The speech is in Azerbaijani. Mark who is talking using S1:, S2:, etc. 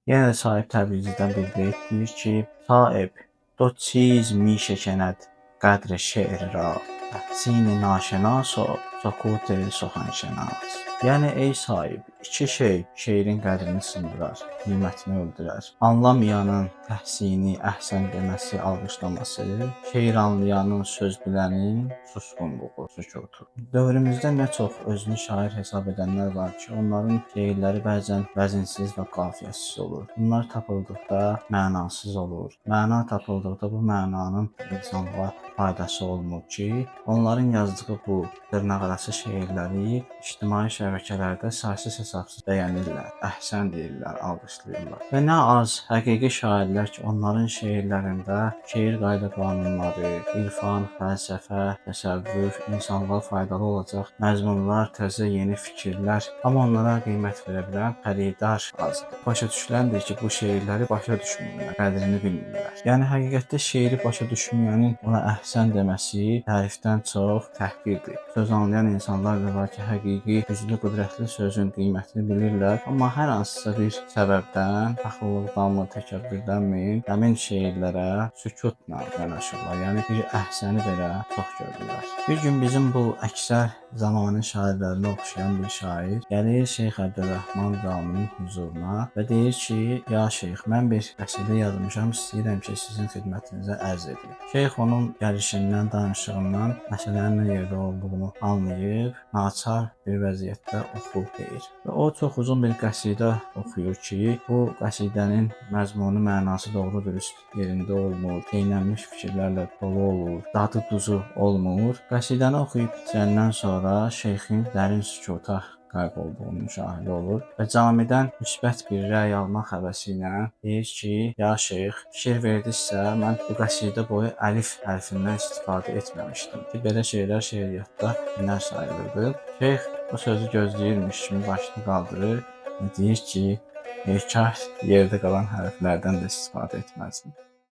S1: Yenə də Sahib Təbrizdən bir beyt deyir ki, Sahib, do çiz mi şəkənd qədr şeir ra, təhsini naşənas o, sukut suxanşənas. Yəni ey sahib, iki şey şeirin qədrini sındırar, qiymətini öldürər. Anlamayanın təhsini, əhsən deməsi, alqışlaması, şeir anlayanın, söz bilənin susqunluğu, sükutu. Dövrümüzdə nə çox özünü şair hesab edənlər var ki, onların şeirləri bəzən vəzinsiz və qafiyəsiz olur. Bunlar tapıldıqda mənasız olur. Məna tapıldıqda bu mənanın insanlığa faydası olmur ki, onların yazdığı bu dırnaqarası şeirləri ictimai şəbəkələrdə saysız-hesabsız bəyənirlər, əhsən deyirlər, alqışlayırlar. Və nə az həqiqi şairlər ki, onların şeirlərində şeir qayda qanunları, irfan, fəlsəfə, təsəvvür, insanlığa faydalı olacaq məzmunlar, təzə yeni fikirlər, amma onlara qiymət verə bilən xəridar azdır. Başa düşüləndir ki, bu şeirləri başa düşmürlər, qədrini bilmirlər. Yəni həqiqətdə şeiri başa düşməyənin ona əhsən deməsi tərifdən çox təhqirdir. Söz anlayan insanlar da var ki, həqiqi, güclü, qüdrətli sözün qiymətini bilirlər, amma hər hansısa bir səbəbdən, paxıllıqdanmı, təkəbbürdənmi, həmin şeirlərə sükutla yanaşırlar. Yəni bir əhsəni belə çox görürlər. Bir gün bizim bu əksər zamanın şairlərinə oxşayan bir şair gəlir Şeyx Əbdürrəhman Caminin huzuruna və deyir ki, ya şeyx, mən bir qəsidə yazmışam, istəyirəm ki, sizin xidmətinizə ərz edim. Şeyx onun gəlişindən, danışığından məsələnin nə yerdə olduğunu anlayıb, naçar bir vəziyyətdə oxu deyir. Və o çox uzun bir qəsidə oxuyur ki, bu qəsidənin məzmunu, mənası doğru dürüst yerində olmur, qeynənmiş fikirlərlə dolu olur, dadı duzu olmur. Qəsidəni oxuyub bitirəndən sonra şeyxin dərin sükuta qərq olduğunu müşahidə olur və camidən müsbət bir rəy almaq həvəsi ilə deyir ki, ya şeyx, fikir verdinizsə, mən bu qəsidə boyu əlif hərfindən istifadə etməmişdim ki, belə şeylər şeiriyyatda hünər sayılırdı. Şeyx bu sözü gözləyirmiş kimi başını qaldırır və deyir ki, kaş yerdə qalan hərflərdən də istifadə etməzdim.